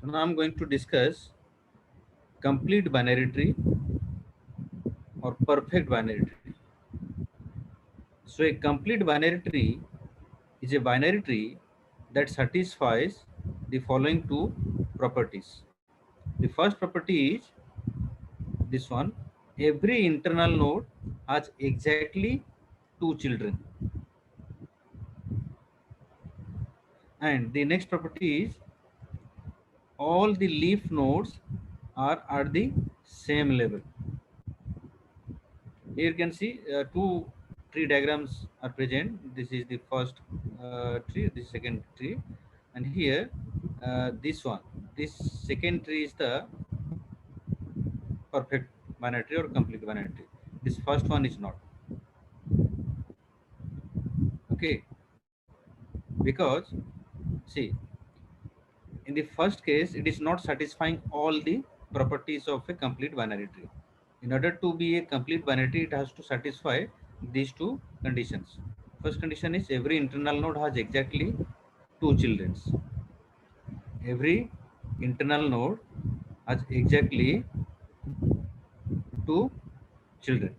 Now I'm going to discuss complete binary tree or perfect binary tree. So a complete binary tree is a binary tree that satisfies the following two properties. The first property is this one: every internal node has exactly two children, and the next property is all the leaf nodes are at the same level. Here you can see two tree diagrams are present. This is the first tree, this second tree, and here this one. This second tree is the perfect binary tree or complete binary tree. This first one is not. Okay, because see, in the first case, it is not satisfying all the properties of a complete binary tree. In order to be a complete binary tree, it has to satisfy these two conditions. First condition is every internal node has exactly two children. Every internal node has exactly two children.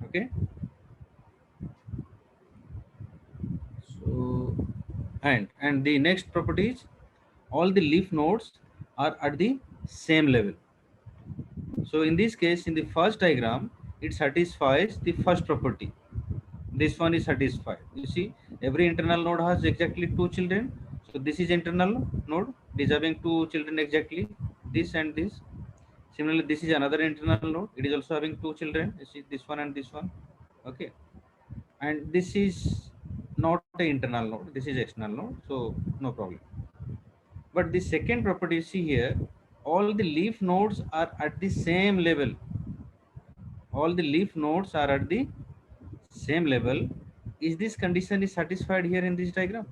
Okay. So and the next property is all the leaf nodes are at the same level. So in this case, in the first diagram, it satisfies the first property. This one is satisfied. You see, every internal node has exactly two children. So this is internal node, it is having two children exactly, this and this. Similarly, this is another internal node, it is also having two children. You see, this one and this one. Okay, and this is not an internal node, this is external node, so no problem. But the second property you see here, all the leaf nodes are at the same level. All the leaf nodes are at the same level. Is this condition is satisfied here in this diagram?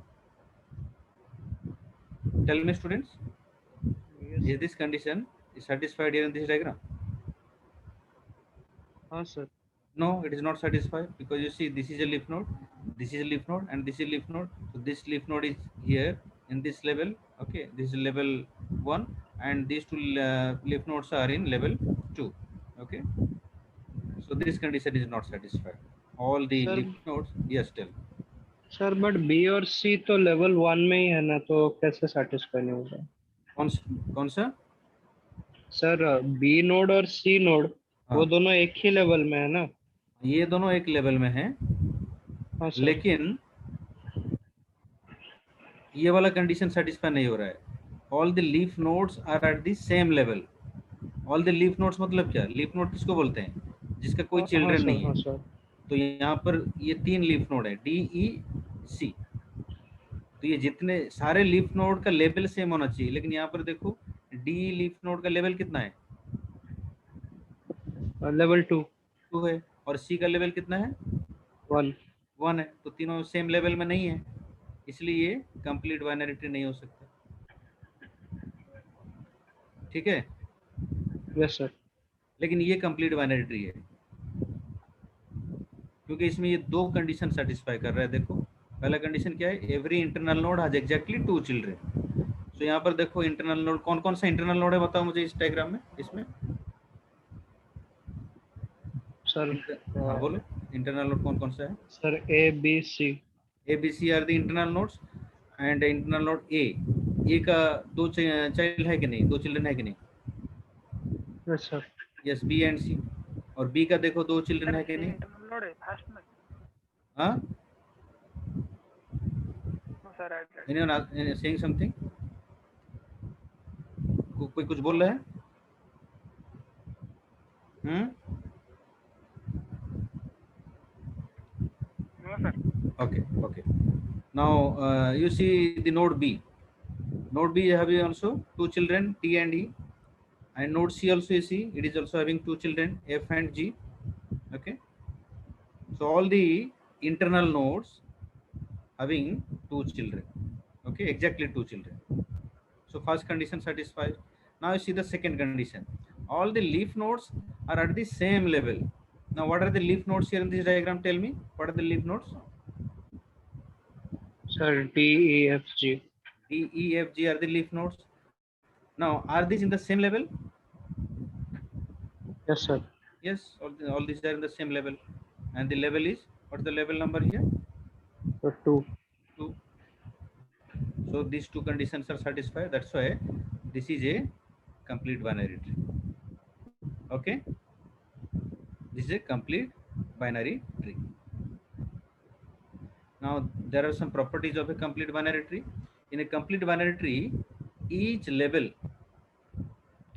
Tell me, students, Yes, is sir. this condition is satisfied here in this diagram? Sir. No, it is not satisfied, because you see, this is a leaf node, this is a leaf node, and this is a leaf node. So this leaf node is here in this level. Okay, this is level 1, and these two leaf nodes are in level 2. Okay, so this condition is not satisfied. All the sir leaf nodes, yes, tell. Sir but B और C तो level one में ही है ना, तो कैसे satisfy नहीं होगा? कौन कौन सा? सर बी नोड और सी नोड वो हाँ, दोनों एक ही लेवल में है ना? ये दोनों एक लेवल में हैं, हाँ सर। लेकिन ये वाला कंडीशन सेटिस्फाई नहीं हो रहा है. All the leaf nodes are at the same level. All the leaf nodes मतलब क्या? लीफ नोड किसको बोलते हैं? जिसका कोई हाँ चिल्ड्रन सर, नहीं हाँ है. सर। तो यहाँ पर ये तीन लीफ नोड है, डी ई सी. तो ये जितने सारे लीफ नोड का लेवल सेम होना चाहिए, लेकिन यहाँ पर देखो, डी लीफ नोड का लेवल कितना है? Level two. 2 है, और सी का लेवल कितना है? वन। 1 है. तो तीनों सेम लेवल में नहीं है, इसलिए ये कंप्लीट बाइनरी ट्री नहीं हो सकता. ठीक है, यस सर। लेकिन ये कंप्लीट बाइनरी ट्री है, क्योंकि इसमें ये दो कंडीशन सेटिस्फाई कर रहा है. देखो, पहला कंडीशन क्या है? Every internal node has exactly two children. तो यहाँ पर देखो, इंटरनल नोड कौन कौन सा इंटरनल नोड है, बताओ मुझे इस डायग्राम में. इसमें सर हाँ बोलो, इंटरनल नोड कौन कौन सा है? Sir A B C. A B C are the internal nodes. And internal node A का दो चाइल्ड है कि नहीं? दो चिल्ड्रन है कि नहीं? Yes sir. Yes, B and C. और बी का देखो, दो चिल्ड्रन है कि नहीं? इंटरनल नोड है फर्स्ट में। हाँ, no sir, right. Anyone saying something? कोई कुछ बोल रहा है? No sir. Okay, okay. Now you see the node B. Node B having also two children, T and E, and node C also you see, it is also having two children, F and G. Okay, so all the internal nodes having two children. Okay, exactly two children. So first condition satisfied. Now you see the second condition. All the leaf nodes are at the same level. Now what are the leaf nodes here in this diagram? Tell me, what are the leaf nodes? Sir D E F G. D, E, F, G are the leaf nodes. Now, are these in the same level? Yes, sir. Yes, all these are in the same level. And the level is, what's the level number here? So 2. 2. So these two conditions are satisfied. That's why this is a complete binary tree. Okay, this is a complete binary tree. Now there are some properties of a complete binary tree. In a complete binary tree, each level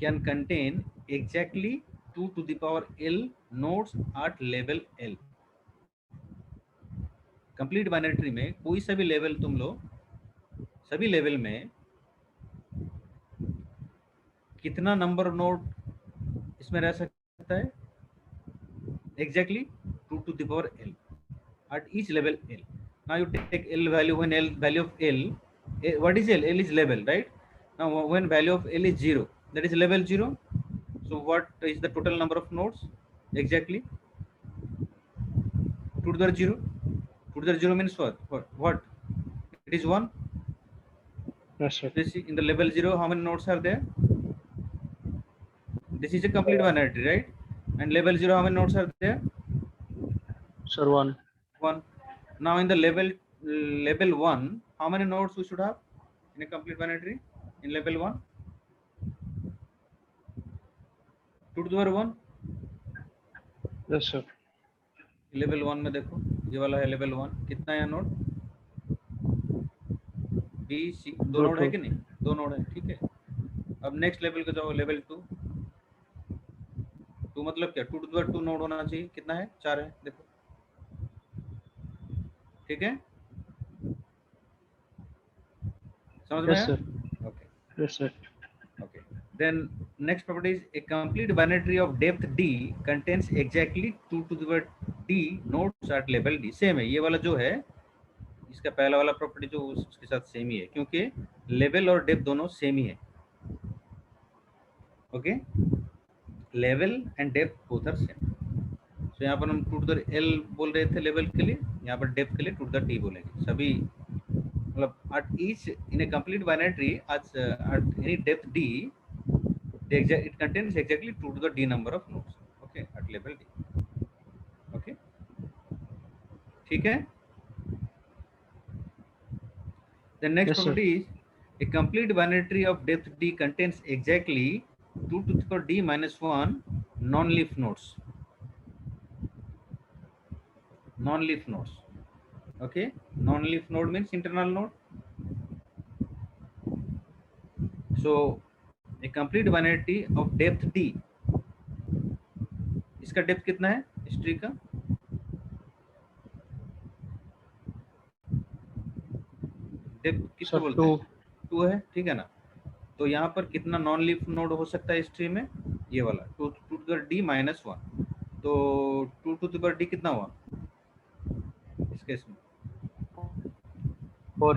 can contain exactly 2 to the power L nodes at level L. Complete binary tree में कोई सा भी level तुम लो, सभी level में कितना number of node इसमें रह सकता है? Exactly 2 to the power L at each level L. Now you take L value, when L value of L, what is L? L is level, right? Now when value of L is 0, that is level 0. So what is the total number of nodes? Exactly 2 to the 0. 2 to the 0 means what? What? It is 1. Yes, sir. This in the level 0, how many nodes are there? This is a complete binary tree, right? And level 0, how many nodes are there? Sir, 1. 1. Now in the level 1, how many nodes we should have in a complete binary tree? In level 1, 2 to the power 1. Yes, sir. Level 1 में देखो, ये वाला है level 1. कितना है node? B C, दो node है कि नहीं? दो नोड है, ठीक है. अब नेक्स्ट लेवल को जाओ, लेवल 2. 2 मतलब क्या? 2 to the power 2 नोड होना चाहिए. कितना है? 4 है, देखो, ठीक है. समझ में Yes, आया? sir. Okay. Yes, sir. Okay. Then next property is a complete binary tree of depth d contains exactly 2 to the power d nodes at level d. Same है ये वाला जो है, इसका पहला वाला प्रॉपर्टी जो उसके साथ सेम ही है, क्योंकि लेवल और डेप्थ दोनों सेम ही है. Okay, level and depth both are same. So यहाँ पर हम 2 to the L बोल रहे थे लेवल के लिए, यहाँ पर डेप्थ के लिए 2 to the D बोलेंगे. सभी मतलब at each in a complete binary tree at any depth d, it contains exactly 2 to the D number of nodes. Okay, at level D. Okay, ठीक है. The next Yes, sir. property is a complete binary tree of depth d contains exactly 2 to the power d minus 1 non-leaf nodes. Non-leaf nodes. Okay, non-leaf node means internal node. So a complete binary tree of depth d, इसका depth कितना है इस tree का? Depth कितना Sir, बोलते हैं? 2. 2 है, ठीक है ना. तो यहाँ पर कितना नॉन लीफ नोड हो सकता है इस ट्री में? ये वाला 2 टू द डी माइनस 1. तो 2 टू द डी कितना हुआ इस केस में? 4.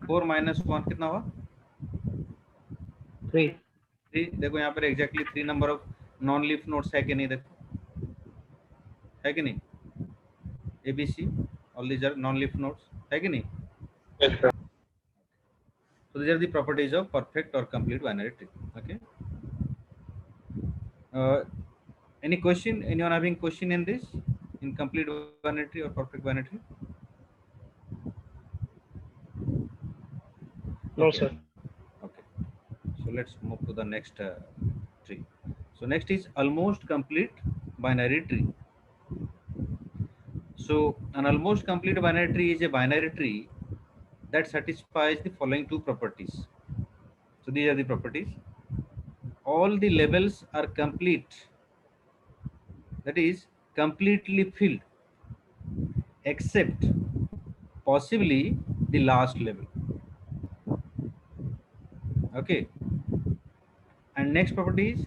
4 माइनस 1 कितना हुआ? 3. 3. देखो यहाँ पर exactly 3 number of non leaf nodes है कि नहीं? देखो, है कि नहीं? ABC, all these are non leaf nodes, है कि नहीं? Yes, sir. So these are the properties of perfect or complete binary tree. Okay. Any question? Anyone having question in this? In complete binary tree or perfect binary tree? No, Okay. sir. Okay. So let's move to the next tree. So next is almost complete binary tree. So an almost complete binary tree is a binary tree that satisfies the following two properties. So these are the properties. All the levels are complete, that is completely filled, except possibly the last level. Okay, and next property is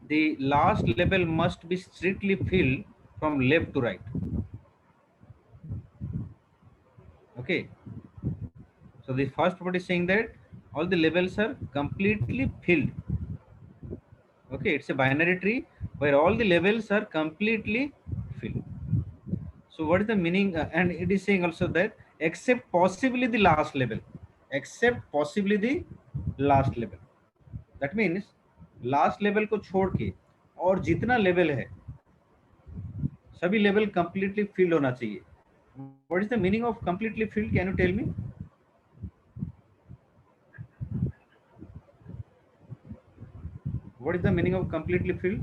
the last level must be strictly filled from left to right. Okay, so the first property is saying that all the levels are completely filled. Okay, it's a binary tree where all the levels are completely filled. So what is the meaning? And it is saying also that except possibly the last level, except possibly the last level. That means last level को छोड़ के और जितना level है सभी level completely filled होना चाहिए. What is the meaning of completely filled? Can you tell me? What is the meaning of completely filled?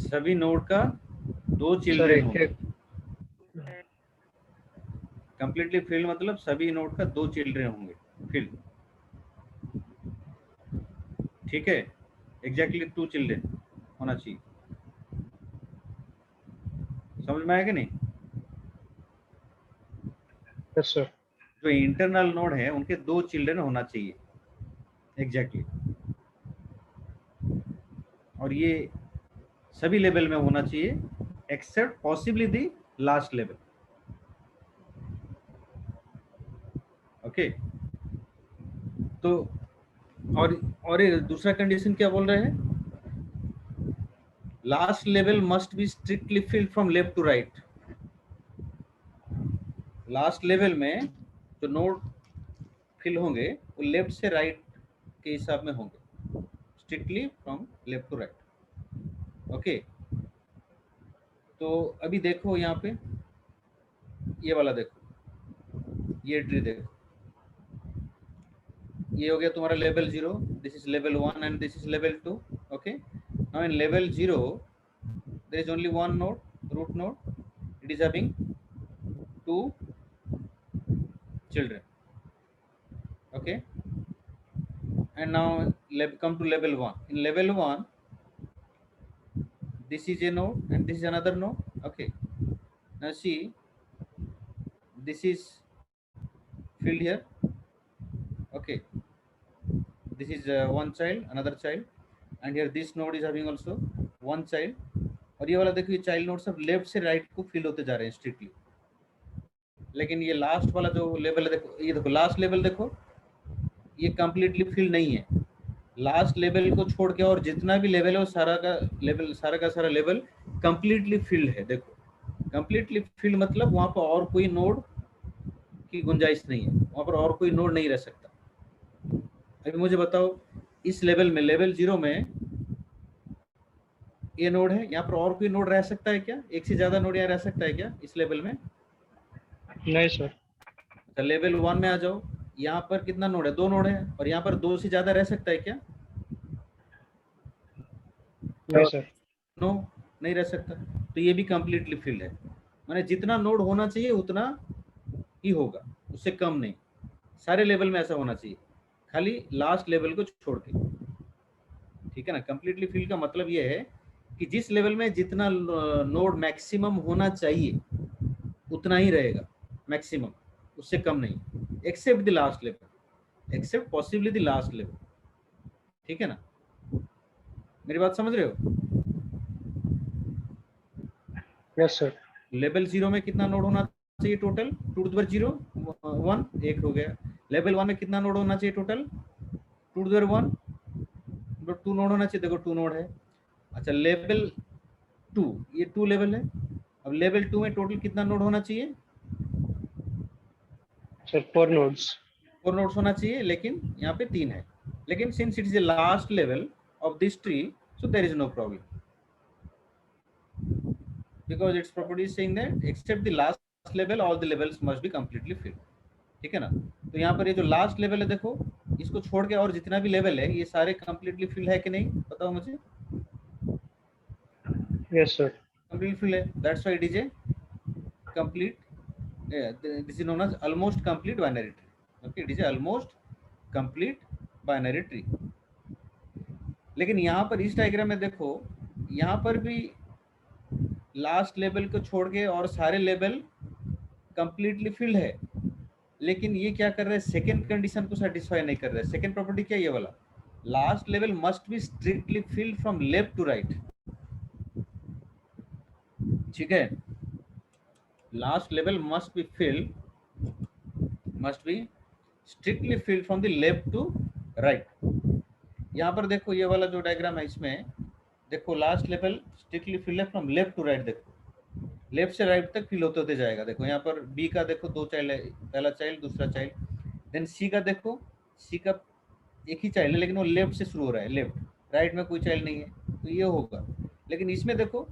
सभी नोड का 2 सर चिल्ड्रन एक होंगे. एक कंप्लीटली फिल्ड मतलब सभी नोड का 2 चिल्ड्रन होंगे फिल्ड. ठीक है, एग्जैक्टली 2 चिल्ड्रन होना चाहिए. समझ में आया कि नहीं? Yes sir. जो इंटरनल नोड है उनके 2 चिल्ड्रन होना चाहिए एग्जैक्टली. और ये सभी लेवल में होना चाहिए except possibly the last level. Okay, तो और ये दूसरा कंडीशन क्या बोल रहे हैं? Last level must be strictly filled from left to right. Last level में जो नोड फिल होंगे वो लेफ्ट से राइट के हिसाब में होंगे, strictly from left to right. Okay, तो अभी देखो यहाँ पे ये वाला देखो, ये ट्री देखो, ये हो गया तुम्हारा level 0, this is level 1 and this is level 2. Okay, now in level 0 there is only one node, root node. It is having 2 children. Okay, and now come to level 1. In level 1 this is a node and this is another node. Okay, now see, this is filled here. Okay, this is one child, another child, and here this node is having also one child. और ये वाला देखो, ये child node सब left से right को fill होते जा रहे हैं स्ट्रिक्टली. लेकिन ये लास्ट वाला जो लेवल है देखो, ये देखो लास्ट लेवल देखो, ये कंप्लीटली फिल नहीं है. लास्ट लेवल को छोड़ के और जितना भी लेवल है वो सारा का सारा लेवल कंप्लीटली फिल्ड है. देखो कंप्लीटली फिल्ड मतलब वहां पर और कोई नोड की गुंजाइश नहीं है, वहां पर और कोई नोड नहीं रह सकता. अभी मुझे बताओ, इस लेवल में लेवल 0 में ये नोड है, यहाँ पर और कोई नोड रह सकता है क्या? एक से ज्यादा नोड यहाँ रह सकता है क्या इस लेवल में? नहीं सर. अच्छा, लेवल 1 में आ जाओ, यहाँ पर कितना नोड है? 2 नोड है, और यहाँ पर 2 से ज्यादा रह सकता है क्या? नहीं सर. नो, नहीं रह सकता. तो ये भी कंप्लीटली फिल्ड है. माने जितना नोड होना चाहिए उतना ही होगा, उससे कम नहीं. सारे लेवल में ऐसा होना चाहिए, खाली लास्ट लेवल को छोड़ के. ठीक है ना? कंप्लीटली फिल्ड का मतलब ये है कि जिस लेवल में जितना नोड मैक्सिमम होना चाहिए उतना ही रहेगा, मैक्सिमम, उससे कम नहीं, except the last level, except possibly the last level. ठीक है ना? मेरी बात समझ रहे हो? Yes sir. लेवल 0 में कितना नोड होना चाहिए टोटल? 2 to the power 0 1, एक हो गया. लेवल 1 में कितना नोड होना चाहिए total? 2 to the power 1, 2 node होना चाहिए. देखो 2 नोड है. अच्छा, लेवल 2, ये 2 लेवल है. अब लेवल 2 में टोटल कितना नोड होना चाहिए? Sir 4 nodes. 4 नोड्स होना चाहिए, लेकिन यहाँ पे 3 है. लेकिन since it is the last level of this tree, so there is no problem, because its property is saying that except the last level all the levels must be completely filled. ठीक है ना? तो यहाँ पर ये जो last level है देखो, इसको छोड़ के और जितना भी लेवल है ये सारे कंप्लीटली फिल है कि नहीं? बताओ मुझे. Yes sir. कंप्लीट फिल है. That's why it is a complete, this is known as almost complete binary tree. Okay, it is a almost complete binary tree. लेकिन यहाँ पर इस डायग्राम में देखो, यहाँ पर भी लास्ट लेवल को छोड़ के और सारे लेवल कंप्लीटली फिल्ड है. लेकिन ये क्या कर रहे हैं? सेकेंड कंडीशन को सेटिस्फाई नहीं कर रहे. सेकेंड प्रॉपर्टी क्या है? ये वाला, last level must be strictly filled from left to right. ठीक है? Last level must be strictly filled from the left to right. यहाँ पर देखो ये वाला जो डायग्राम है, इसमें देखो लास्ट लेवल स्ट्रिक्टली फिल्ड है फ्रॉम लेफ्ट टू राइट. देखो लेफ्ट से राइट तक फिल होते होते जाएगा। देखो यहाँ पर बी का देखो 2 चाइल्ड है, पहला चाइल्ड दूसरा चाइल्ड। देन सी का देखो, सी का एक ही चाइल्ड है लेकिन वो लेफ्ट से शुरू हो रहा है, लेफ्ट, राइट में कोई चाइल्ड नहीं है, तो ये होगा। लेकिन इसमें देखो,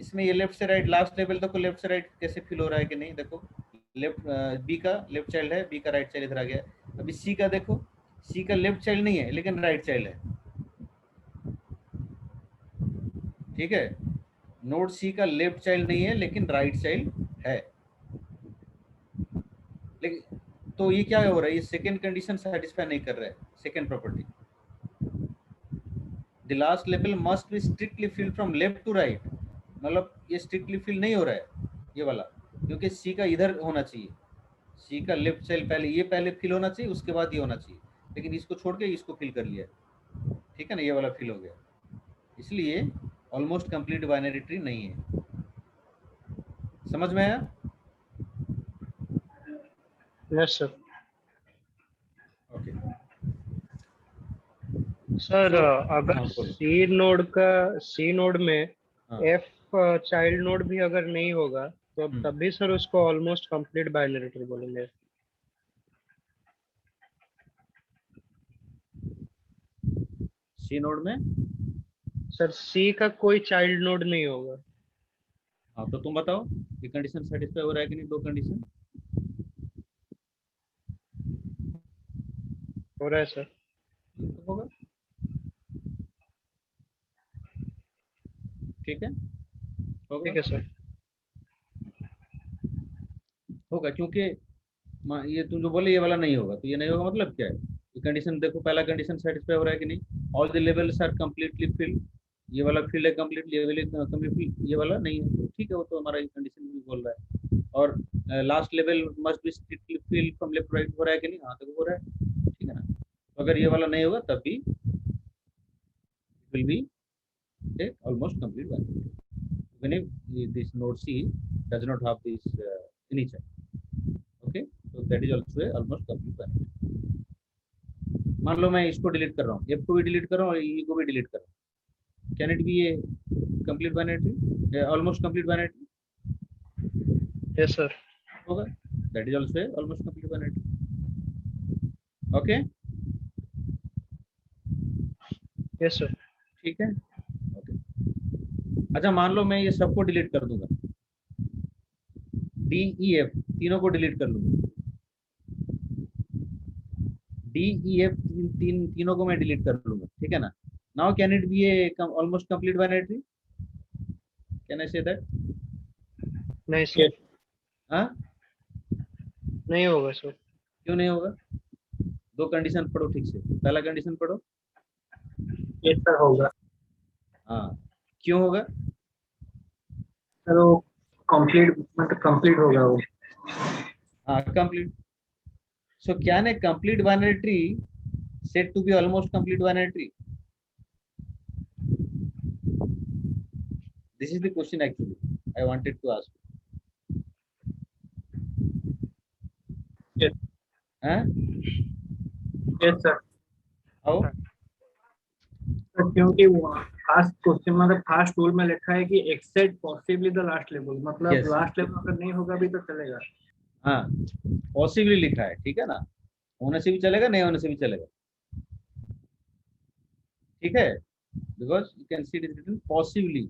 इसमें ये लेफ्ट से राइट लास्ट लेवल देखो, लेफ्ट से राइट कैसे फिल हो रहा है कि नहीं। देखो लेफ्ट, बी का लेफ्ट चाइल्ड है, बी का राइट चाइल्ड इधर आ गया। अभी सी का देखो, सी का लेफ्ट चाइल्ड नहीं है लेकिन राइट चाइल्ड है, ठीक है। नोड सी का लेफ्ट चाइल्ड नहीं है लेकिन राइट चाइल्ड है। लेकिन तो ये क्या हो रहा है, ये सेकेंड कंडीशन सेटिस्फाई नहीं कर रहा है। Second property, the last level must be strictly fill from left to right, मतलब ये स्ट्रिक्टली फिल नहीं हो रहा है ये वाला, क्योंकि सी का इधर होना चाहिए, सी का लेफ्ट चाइल्ड पहले, ये पहले फिल होना चाहिए उसके बाद ये होना चाहिए, लेकिन इसको छोड़ के इसको फिल कर लिया, ठीक है ना, ये वाला फिल हो गया, इसलिए ऑलमोस्ट कंप्लीट बाइनरी ट्री नहीं है। समझ में आया? Yes sir. ओके सर अगर हाँ बोलो। सी नोड में हाँ एफ चाइल्ड नोड भी अगर नहीं होगा तो तब भी सर उसको ऑलमोस्ट कंप्लीट बाइनरी ट्री बोलेंगे। सी नोड में, सर सी का कोई चाइल्ड नोड नहीं होगा। हाँ तो तुम बताओ ये कंडीशन सेटिस्फाई हो रहा है कि नहीं, दो कंडीशन हो रहा है सर। तो होगा, ठीक है, होगा ठीक है सर। होगा, क्योंकि ये तुम जो बोले ये वाला नहीं होगा, तो ये नहीं होगा मतलब क्या है, ये कंडीशन देखो, पहला कंडीशन सेटिस्फाई हो रहा है कि नहीं, all the levels are completely filled, ये वाला फील्ड है कंप्लीटली, ये वाला कंप्लीटली, ये वाला नहीं है, तो ठीक है, वो तो हमारा ये कंडीशन भी बोल रहा है। और last level must be strictly filled from left right, हो रहा है कि नहीं, हाँ तो हो रहा है, ठीक है ना। तो अगर ये वाला नहीं होगा तब भी will be A almost complete one, when if this node C does not have this initial, okay, so that is also a almost complete binary। मान लो मैं इसको डिलीट कर रहा हूँ, F को भी डिलीट कर रहा हूँ और E को भी डिलीट कर रहा हूँ, can it be a complete binary, almost complete binary? Yes sir. होगा, that is also almost complete binary, okay, yes sir. ठीक है, ओके। अच्छा मान लो मैं ये सबको डिलीट कर दूंगा, डी ई एफ तीनों को डिलीट कर लूंगा, डी ई एफ तीनों को मैं डिलीट कर लूंगा, ठीक है ना। Now can it be A almost complete binary, can I say that? नहीं सर। हाँ, नहीं होगा सर। क्यों नहीं होगा? दो कंडीशन पढ़ो ठीक से, पहला कंडीशन पढ़ो। यस सर होगा। हाँ, क्यों होगा? सर वो कंप्लीट मतलब कंप्लीट होगा वो। हाँ complete, so can a complete binary tree said to be almost complete binary tree? This is the question actually I wanted to ask. Yes. Huh? Yes sir। How? तो क्योंकि first question मतलब first rule में लिखा है कि except possibly the last level, मतलब Yes. Last level अगर नहीं होगा भी तो चलेगा। हाँ पॉसिबली लिखा है, ठीक है ना, होने से भी चलेगा नहीं होने से भी चलेगा, ठीक है, because you can see it is written possibly,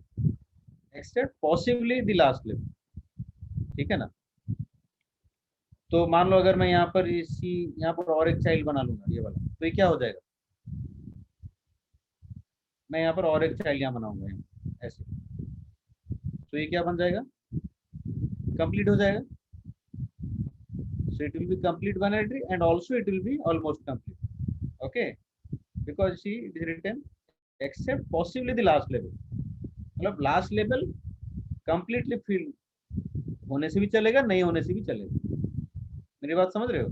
except possibly the last level, ठीक है ना। तो मान लो अगर मैं यहाँ पर इसी यहाँ पर और एक चाइल्ड बना लूंगा ये वाला, तो ये क्या हो जाएगा, मैं यहाँ पर और एक चाइल्ड यहाँ बनाऊंगा यहाँ, ऐसे, तो ये क्या बन जाएगा, कंप्लीट हो जाएगा, so it will be complete binary tree and also it will be almost complete, okay, because see it is written except possibly the last level, मतलब लास्ट लेवल कंप्लीटली फिल होने से भी चलेगा नहीं होने से भी चलेगा, मेरी बात समझ रहे हो?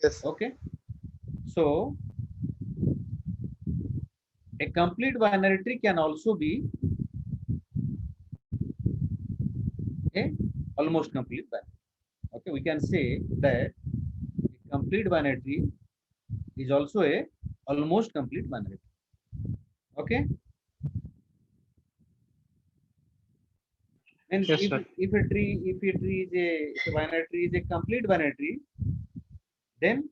Yes. Okay, so a complete binary tree can also be a almost complete binary, okay, we can say that a complete binary tree is also a almost complete binary tree, okay, Means Yes, sir. if a tree if a binary tree is a complete binary tree, then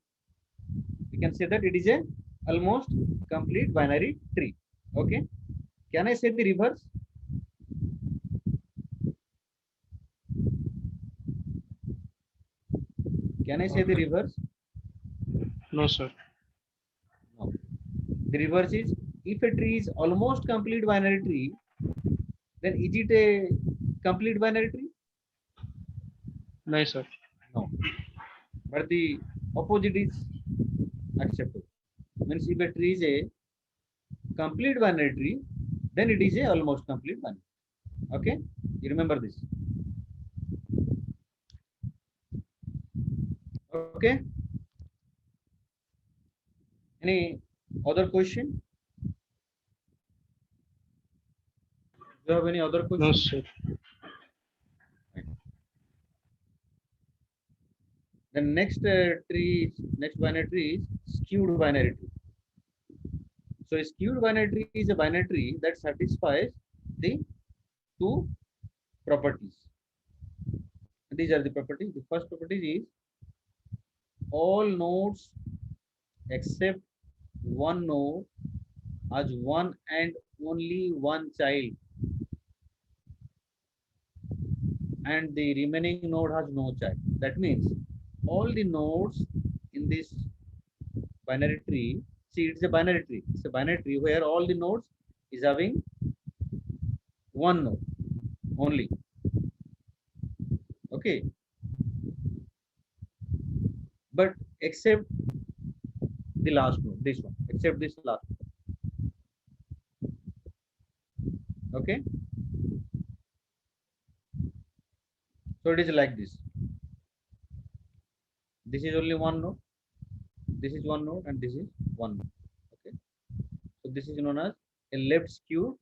we can say that it is a almost complete binary tree. Okay. Can I say the reverse? Can I say the reverse? No, sir. No. The reverse is, if a tree is almost complete binary tree, then is it a complete binary tree? No, sir. No. But the opposite is acceptable. Means if a tree is a complete binary tree, then it is a almost complete binary. Okay? You remember this. Okay? Any other question? Do you have any other No, question? sir. The next next binary tree is skewed binary tree. So a skewed binary tree is a binary tree that satisfies the two properties. These are the properties. The first property is all nodes except one node has one and only one child, and the remaining node has no child. That means all the nodes in this binary tree, see, it's a binary tree. It's a binary tree where all the nodes is having one node only. Okay. But except the last node, this one, except this last one. Okay. So it is like this. This is only one node. This is one node, and this is one node. Okay. So this is known as a left skewed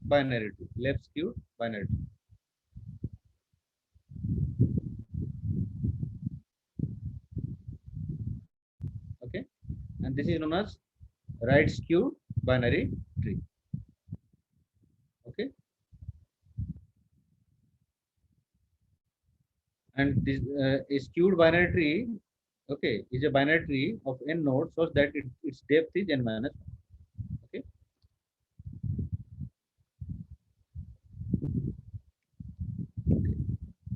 binary tree. Left skewed binary tree. Okay. And this is known as right skewed binary tree. Okay. And this a skewed binary tree, okay, is a binary tree of n nodes such that its depth is n minus 1. Okay.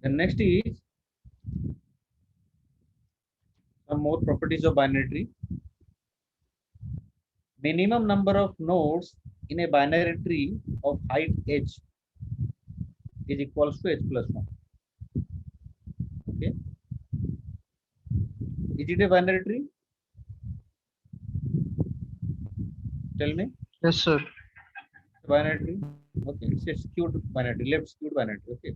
The next is some more properties of binary tree. Minimum number of nodes in a binary tree of height h is equals to h plus 1. Okay. Is it a binary tree? Tell me. Yes, sir. Binary tree. Okay, it's a skewed binary tree, left skewed binary tree. Okay.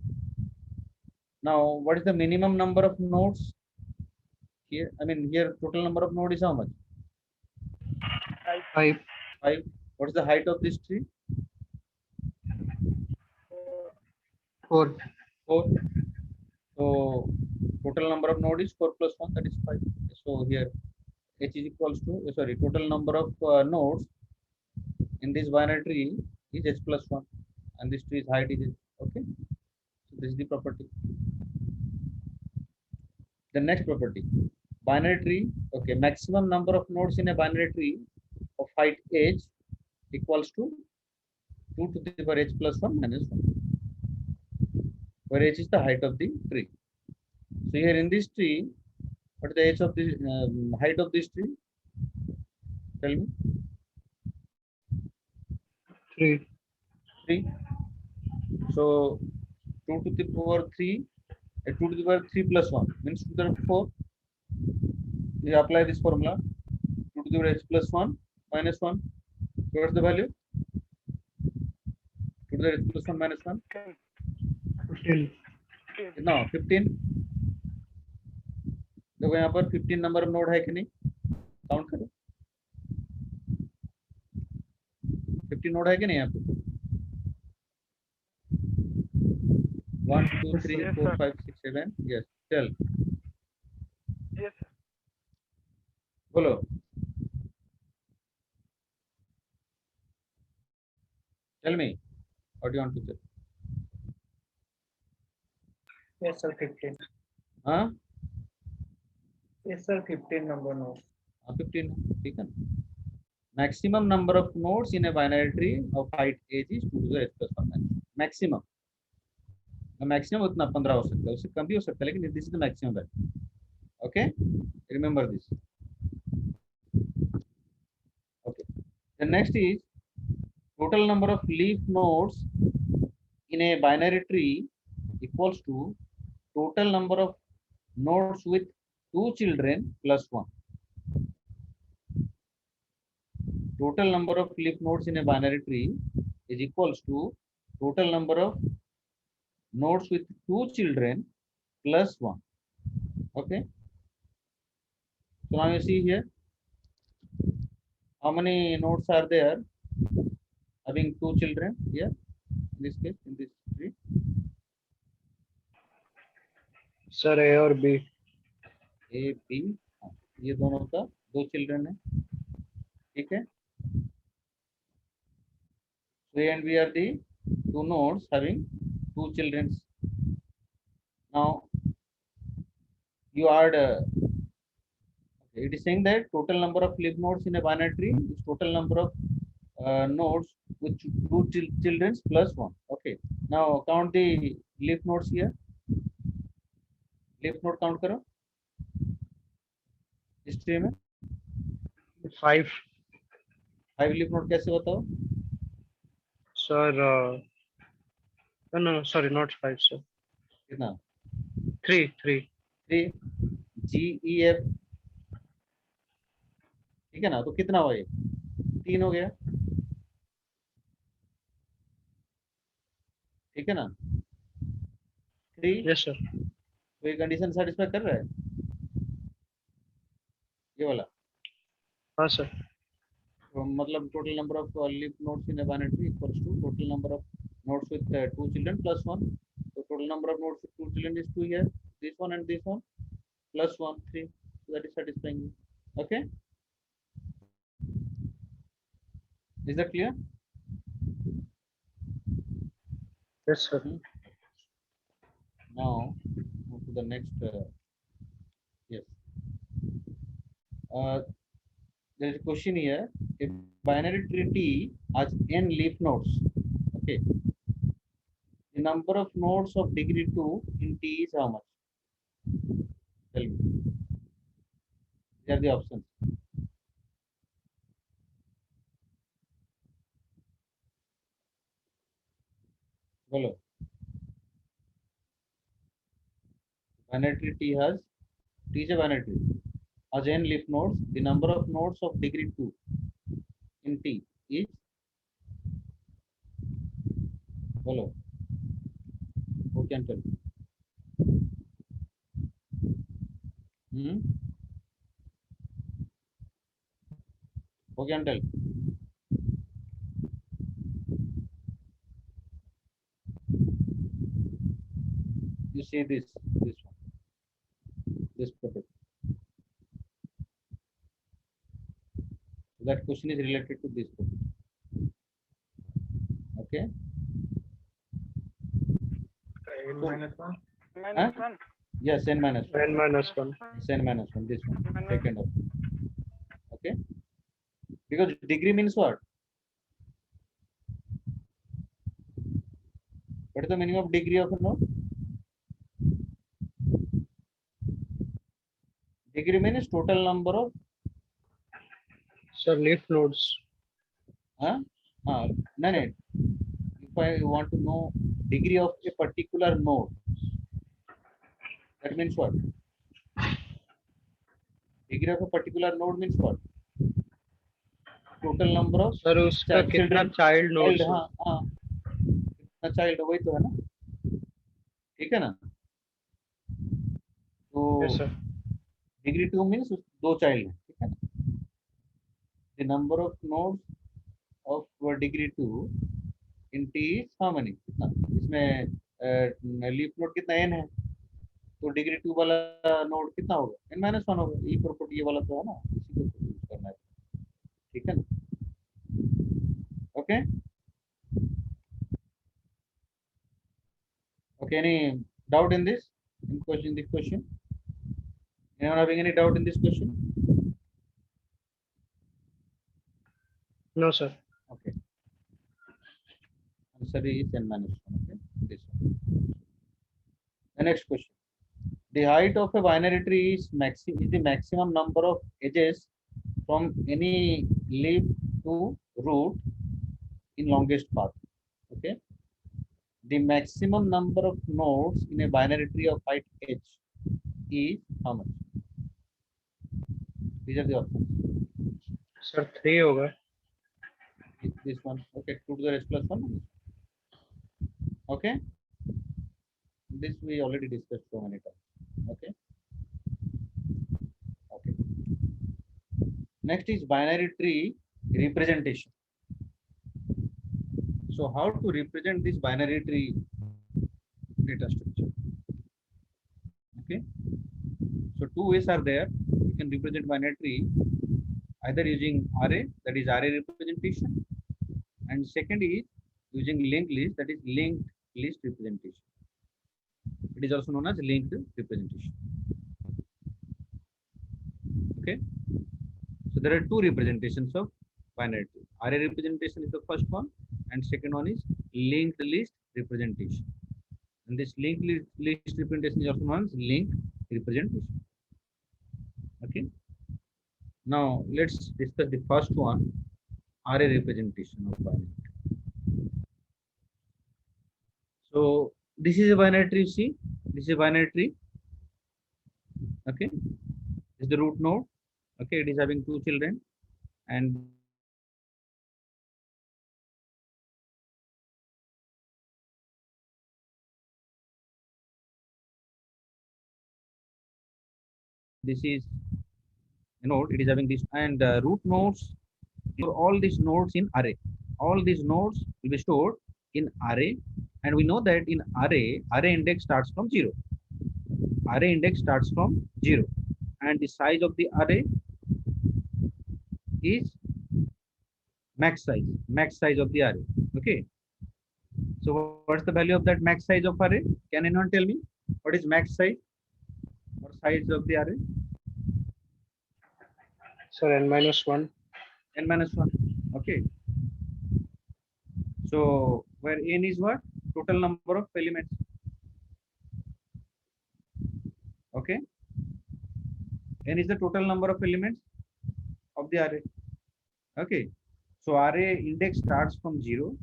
Now, what is the minimum number of nodes here? I mean, here total number of nodes is how much? 5. 5. What is the height of this tree? 4. 4. So total number of nodes is 4 plus 1, that is 5. So here h is equals to, sorry, total number of nodes in this binary tree is h plus 1, and this tree is height is h. Okay. So this is the property. The next property, binary tree. Okay, maximum number of nodes in a binary tree of height h equals to 2 to the power h plus 1 minus 1, where h is the height of the tree. So here in this tree, what is the h of the height of this tree? Tell me. 3. 3. So 2 to the power 3, 2 to the power 3 plus 1 means 2 to the power 4. You apply this formula, 2 to the power h plus 1 minus 1. What's the value? 2 to the h plus 1 minus 1. 15. No, 15. देखो यहाँ पर 15 number of node है कि नहीं, count करो, 15 node है कि नहीं यहाँ पे? 1 2 3 Yes, 4 sir. 5 6 7. Yes, tell. Yes, sir. बोलो. Tell me what you want to say. Yes, sir. 15. हाँ Yes, sir. 15 number nodes. 15 ठीक है ना. Maximum number of nodes in a binary tree of height h is 2 to the h plus 1 minus maximum. Maximum उतना 15 हो सकता है, उससे कम भी हो सकता है, लेकिन this is the maximum value. Okay, remember this. Okay, the next is total number of leaf nodes in a binary tree equals to total number of nodes with 2 children plus 1. Total number of leaf nodes in a binary tree is equals to total number of nodes with 2 children plus 1. Okay, so now you see here how many nodes are there having 2 children here in this case, in this tree. Sir A और B. A B, ये दोनों का 2 children है. ठीक है, so A and B are the 2 nodes having 2 children. Now you add it is saying that total number of leaf nodes in a binary tree is total number of nodes with 2 children plus 1. Okay, now count the leaf nodes here. leaf node count करो इस tree में. 5. 5 leaf node कैसे बताओ? Sir no, sorry, not 5, sir. कितना? 3. 3 G E F. ठीक है ना, तो कितना हुआ ये? 3 हो गया. ठीक है ना, 3. Yes, sir. तो ये कंडीशन सेटिस्फाई कर रहा है ये वाला. हाँ सर. तो मतलब total number of leaf nodes in a binary tree equals to total number of nodes with 2 children plus 1. So total number of nodes with 2 children is 2 here. This one and this one plus 1, 3. So that is satisfying. Okay, is that clear? Yes, sir. Now move to the next. Yes. There is a question here. A binary tree T has n leaf nodes. Okay. The number of nodes of degree 2 in T is how much? Tell me. These are the options. Follow. Binary tree T has, T is a binary tree, has n leaf nodes. The number of nodes of degree 2 in T is, follow. Who can tell? Who can tell? You see this one, this property. That question is related to this property. Okay. N minus 1. Minus 1. Yes, n minus 1. N minus 1. It's n minus 1. This one, second option. Okay. Because degree means what? What is the meaning of degree of a node? Degree means total number of Sir, leaf nodes. no. If I want to know degree of a particular node, that means what? Degree of a particular node means what? Total number of sir उसका कितना children. Child nodes है? हाँ, कितना child वही तो है ना. ठीक है ना. तो Yes, sir. degree 2 means 2 child है. ठीक है ना. The number of nodes of degree 2 in T is how many? कितना? इसमें लीफ नोड कितना n है, तो डिग्री 2 वाला नोड कितना होगा? n minus 1 होगा. ये प्रॉपर्टी ये वाला तो है ना, इसी को यूज करना है. ठीक है ना. Okay. Okay, any Doubt in this? In question, this question? Anyone having any doubt in this question? No, sir. Okay. Answer is n minus 1. Okay. This one. The next question. The height of a binary tree is the maximum number of edges from any leaf to root in longest path. Okay. The maximum number of nodes in a binary tree of height h is how much? These are the options. Sir, 3 होगा. This one. Okay. 2 to the rest plus 1. Okay. This we already discussed so many times. Okay. Okay. Next is binary tree representation. So how to represent this binary tree data structure? Okay. So two ways are there. You can represent binary tree either using array, that is array representation, and second is using linked list, that is linked list representation. It is also known as linked representation. Okay. So there are two representations of binary tree. Array representation is the first one, and second one is linked list representation. And this linked list representation is also known as linked representation. Okay. Now let's discuss the first one, array representation of binary tree. So this is a binary tree. See, this is a binary tree. Okay, this is the root node. Okay, it is having two children, and this is a node. It is having this, and root nodes. For all these nodes in array, all these nodes will be stored in array, and we know that in array index starts from 0. Array index starts from 0, and the size of the array is max size of the array. Okay, so what's the value of that max size of array? Can anyone tell me what is max size or size of the array? Sir, n minus 1. N minus 1. Okay, so where n is what? Total number of elements. Okay, n is the total number of elements of the array. Okay, so array index starts from 0,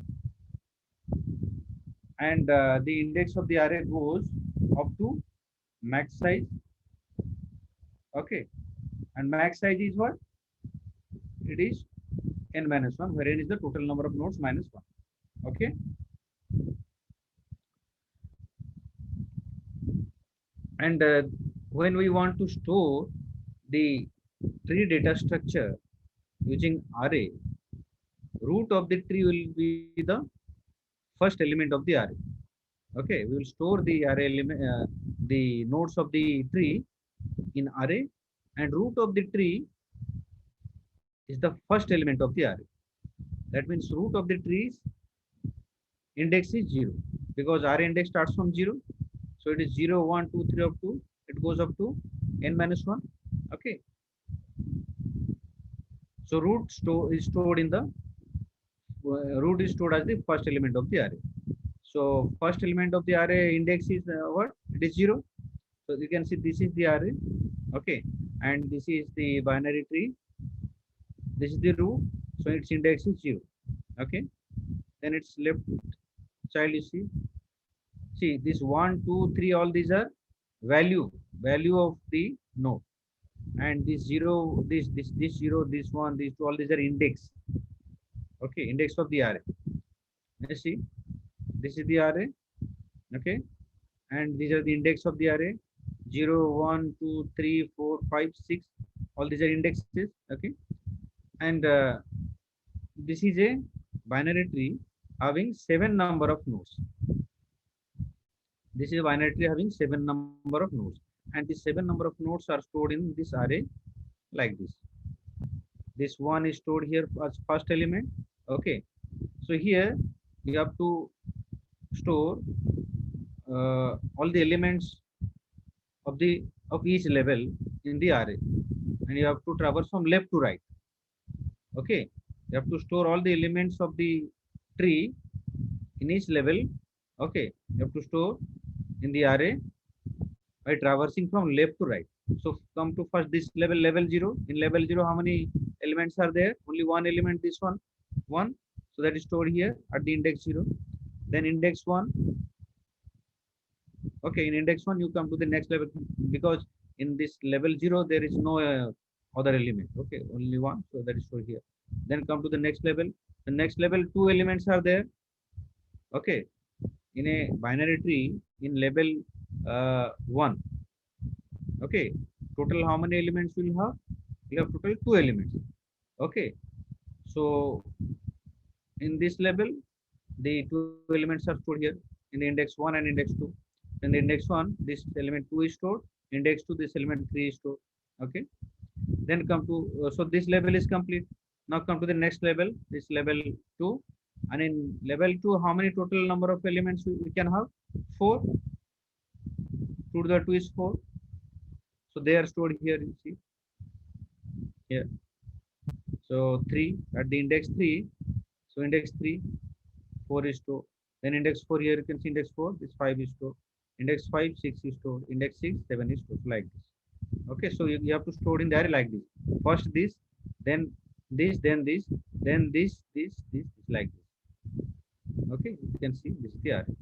and the index of the array goes up to max size. Okay, and max size is what? It is n minus 1, where n is the total number of nodes minus 1. Okay, and when we want to store the tree data structure using array, root of the tree will be the first element of the array. Okay, we will store the array element, the nodes of the tree in array, and root of the tree is the first element of the array. That means root of the tree's index is 0, because array index starts from 0. So it is 0, 1, 2, 3 up to, it goes up to n minus 1. Okay. So root is stored in the, root is stored as the first element of the array. So first element of the array index is what? It is 0. So you can see this is the array. Okay. And this is the binary tree. This is the root. So its index is 0. Okay. Then its left child, you see. See, this 1, 2, 3, all these are value of the node. And this 0, this 0, this 1, these 2, all these are index. Okay, index of the array. You see, this is the array. Okay, and these are the index of the array. 0, 1, 2, 3, 4, 5, 6. All these are indexes. Okay, and this is a binary tree having 7 number of nodes. This is a binary tree having 7 number of nodes, and the 7 number of nodes are stored in this array like this. This one is stored here as first element. Okay, so here you have to store all the elements of each level in the array, and you have to traverse from left to right. Okay, you have to store all the elements of the tree in each level. Okay, you have to store in the array by traversing from left to right. So come to first this level, level 0. In level 0, how many elements are there? Only one element, this one, 1. So that is stored here at the index 0. Then index 1. Okay, in index 1 you come to the next level, because in this level 0 there is no other element. Okay, only one, so that is stored here. Then come to the next level. The next level, 2 elements are there. Okay, in a binary tree in level 1. Okay, total how many elements will have? We have total 2 elements. Okay, so in this level the 2 elements are stored here in the index 1 and index 2. In the index 1 this element 2 is stored, index 2 this element 3 is stored. Okay, then come to so this level is complete. Now come to the next level, this level 2, and in level 2 how many total number of elements we can have? 4. 2 to the 2 is 4. So they are stored here, you see here. So 3 at the index 3. So index 3, 4 is stored. Then index 4 here you can see index 4, this 5 is stored. Index 5, 6 is stored. Index 6, 7 is stored, like this. Okay, so you have to store in the array like this. First this, then this, then this, then this, like this. Okay, you can see this is the array,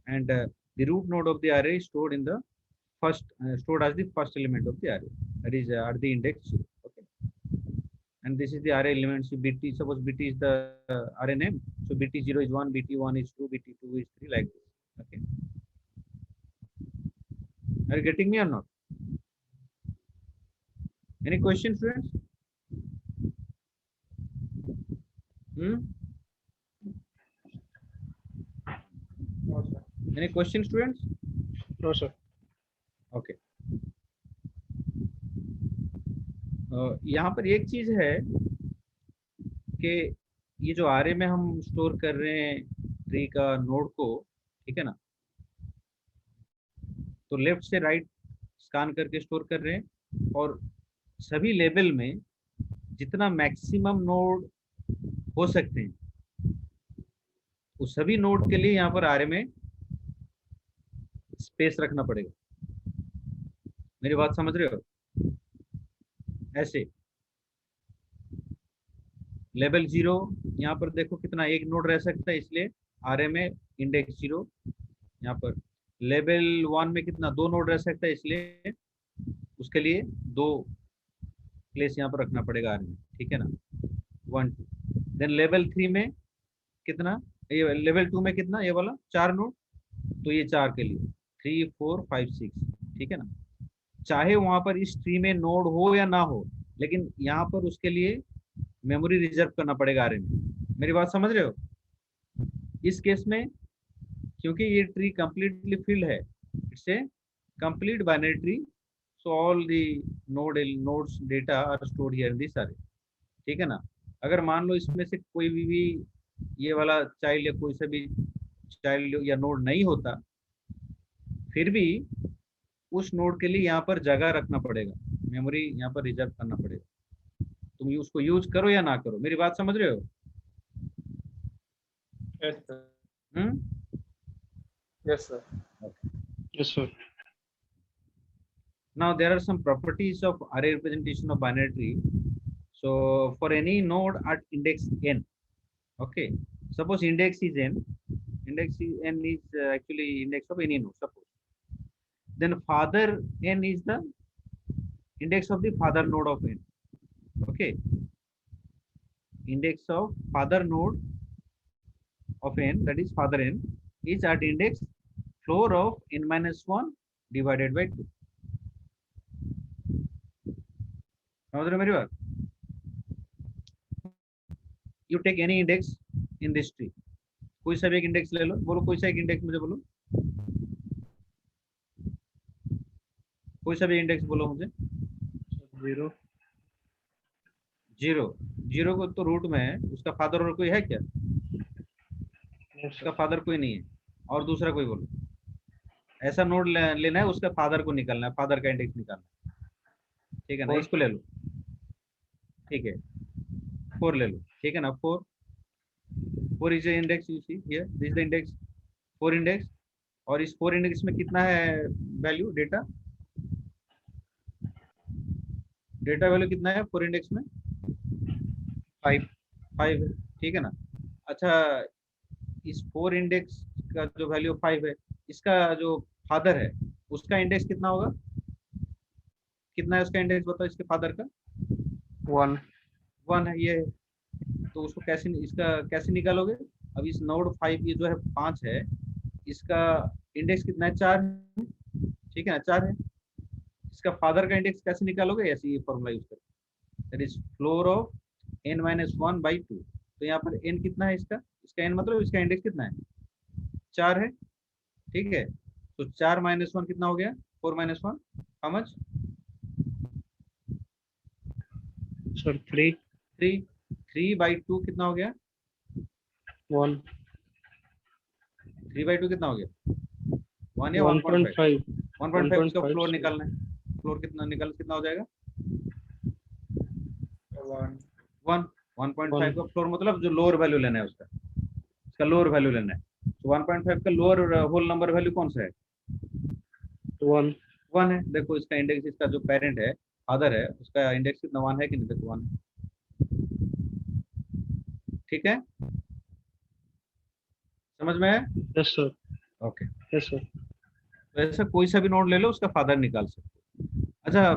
and the root node of the array is stored in the first, stored as the first element of the array, that is at the index 0. Okay, and this is the array elements. BT, suppose BT is the array name, so BT 0 is 1, BT 1 is 2, BT 2 is 3, like this. Okay, are you getting me or not? Any questions, students? No, sir. Any questions, students? No, sir. Okay, यहाँ पर एक चीज है कि ये जो आरे में हम स्टोर कर रहे हैं ट्री का नोड को, ठीक है ना, तो लेफ्ट से राइट स्कैन करके स्टोर कर रहे हैं, और सभी लेवल में जितना मैक्सिमम नोड हो सकते हैं उस सभी नोड के लिए यहाँ पर आरे में स्पेस रखना पड़ेगा। मेरी बात समझ रहे हो? ऐसे लेवल 0 यहाँ पर देखो कितना, एक नोड रह सकता है, इसलिए आरए में इंडेक्स 0। यहाँ पर लेवल 1 में कितना, 2 नोड रह सकता है, इसलिए उसके लिए 2 प्लेस यहाँ पर रखना पड़ेगा आरए में, ठीक है ना, 1 2। देन लेवल 3 में कितना, ये लेवल 2 में कितना, ये वाला 4 नोड, तो ये 4 के लिए 3 4 5 6, ठीक है ना। चाहे वहां पर इस ट्री में नोड हो या ना हो, लेकिन यहाँ पर उसके लिए मेमोरी रिजर्व करना पड़ेगा आरए में। मेरी बात समझ रहे हो? इस केस में क्योंकि ये ट्री कंप्लीटली फिल्ड है, it's a complete binary tree, so all the nodes data are stored here in this array, ठीक है ना। अगर मान लो इसमें से कोई भी ये वाला चाइल्ड या कोई सा भी चाइल्ड या नोड नहीं होता, फिर भी उस नोड के लिए यहाँ पर जगह रखना पड़ेगा, मेमोरी यहाँ पर रिजर्व करना पड़ेगा। तुम उसको यूज करो या ना करो, मेरी बात समझ रहे हो? Yes, sir. Yes, sir. Yes, sir. Now there are some properties of array representation of binary tree. So for any node at index n, okay, suppose index is n, is actually index of any node, suppose. Then father n is the index of the father node of n. Okay, index of father node of n, that is father n, is at index floor of n minus 1 divided by 2. समझ रहे हो मेरी बात? You take any index in this tree, कोई सा भी एक index ले लो, बोलो कोई सा एक इंडेक्स मुझे बोलो, कोई सा भी इंडेक्स बोलो मुझे। 0 0 0 को तो रूट में है, उसका फादर और कोई है क्या? Yes, उसका sir. फादर कोई नहीं है, और दूसरा कोई बोलो। ऐसा नोड लेना है, उसका फादर को निकालना है, फादर का इंडेक्स निकालना है, ठीक है ना। इसको ले लो, ठीक है, 4 ले लो, ठीक है ना। 4 is index, you see here this the index, 4 index. और इस 4 इंडेक्स में कितना है वैल्यू, डेटा वैल्यू कितना है 4 इंडेक्स में? 5 है, ठीक है ना। अच्छा, इस 4 इंडेक्स का जो वैल्यू 5 है, इसका जो फादर है उसका इंडेक्स कितना होगा? कितना है उसका इंडेक्स, बताओ इसके फादर का। 1 है, ये है। तो उसको कैसे, इसका कैसे निकालोगे? अब इस नोड 5 ये जो है 5 है, इसका इंडेक्स कितना है? 4 है, ठीक है ना, 4 है। इसका फादर का इंडेक्स कैसे निकालोगे? ऐसे ये फॉर्मूला यूज करो, that is floor of n minus 1 by 2। तो यहाँ पर n कितना है इसका, n मतलब इसका इंडेक्स कितना है? 4 है, ठीक है। तो 4 माइनस 1 कितना हो गया? 4 minus 1 how much? Sir 3 3। 3 by 2 कितना हो गया? 1 3 बाई 2 कितना हो गया? 1 या 1.5? 1.5 इसका फ्लोर निकालना है। फ्लोर कितना हो जाएगा? 1। 1.5 का फ्लोर मतलब जो लोअर वैल्यू लेना है उसका, इसका लोअर वैल्यू लेना है। तो 1.5 का लोअर होल नंबर वैल्यू कौन सा है? 1 1 है। देखो इसका इंडेक्स, इसका जो पेरेंट है, फादर है, उसका इंडेक्स कितना? 1 है कि नहीं? देखो 1 है, ठीक है, समझ में है? Yes sir okay. Yes sir तो ऐसा कोई सा भी नोड ले लो, उसका फादर निकाल सकते हो। अच्छा,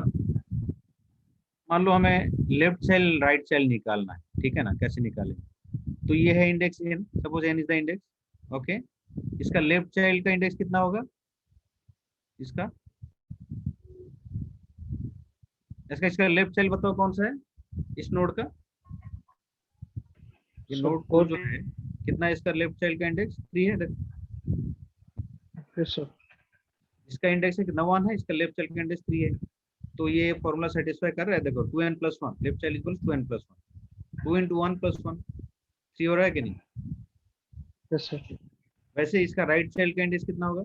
मान लो हमें लेफ्ट चाइल्ड राइट चाइल्ड निकालना है, ठीक है ना। कैसे निकालेंगे? तो ये है index n, suppose n is the index, okay. इसका लेफ्ट चाइल्ड का इंडेक्स कितना होगा? इसका इसका लेफ्ट चाइल्ड बताओ कौन सा है इस नोड का? ये सर नोड 2 जो है, कितना है इसका लेफ्ट चाइल्ड का इंडेक्स? 3 है। यस सर इसका इंडेक्स है कितना? 1 है। इसका लेफ्ट चाइल्ड का इंडेक्स 3 है। तो ये फॉर्मूला सेटिस्फाई कर रहा है। देखो 2n plus 1, left child equals 2n plus 1, 2 into 1 plus 1, 3 हो रहा है कि नहीं? यस सर वैसे इसका राइट चाइल्ड का इंडेक्स कितना होगा?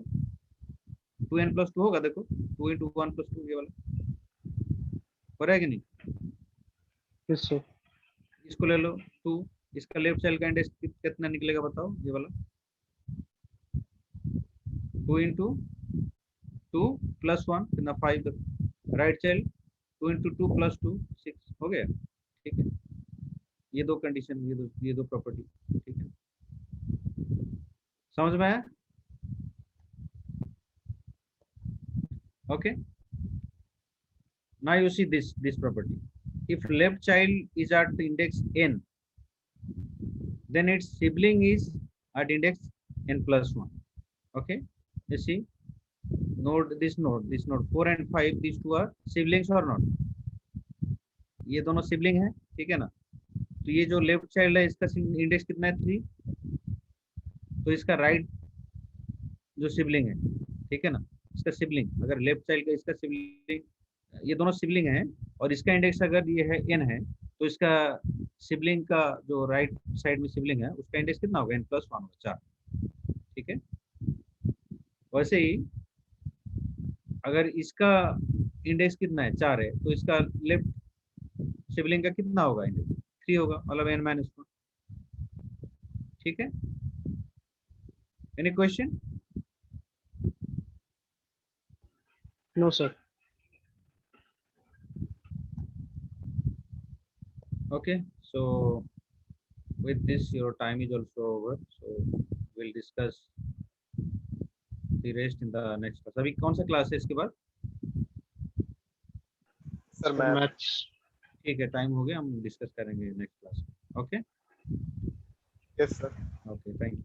2n प्लस 2 होगा। देखो 2 इंटू 1 प्लस 2, ये वाला हो रहा है कि नहीं? यस सर इसको ले लो 2। इसका लेफ्ट चाइल्ड का इंडेक्स कितना निकलेगा बताओ, ये वाला? 2 इंटू 2 प्लस 1 कितना? 5। राइट चाइल्ड 2 इंटू 2 प्लस 2 6 हो गया, ठीक है। ये दो कंडीशन, ये दो प्रॉपर्टी, ठीक है, समझ में आया? Okay, now you see this property. If left child is at index n, then its sibling is at index n plus 1. Okay, you see this node 4 and 5, these two are siblings or not? ये दोनों sibling है, ठीक है ना। तो ये जो left child है, इसका इंडेक्स कितना है? 3। तो इसका राइट जो सिबलिंग है, ठीक है ना, इसका सिबलिंग अगर लेफ्ट चाइल्ड का, इसका सिबलिंग, ये दोनों सिबलिंग हैं, और इसका इंडेक्स अगर ये है n है, तो इसका सिबलिंग का जो राइट साइड में सिबलिंग है, उसका इंडेक्स कितना होगा? n प्लस 1 होगा, 4, ठीक है। वैसे ही अगर इसका इंडेक्स कितना है? 4 है, तो इसका लेफ्ट सिबलिंग का कितना होगा इंडेक्स? 3 होगा, मतलब n माइनस 1, ठीक है। Any question? No sir Okay, so with this your time is also over, so we'll discuss the rest in the next class. अभी कौन सा क्लास है इसके बाद? सर मैम मैथ्स ठीक है, टाइम हो गया, हम डिस्कस करेंगे नेक्स्ट क्लास में। Okay yes sir okay, thank you.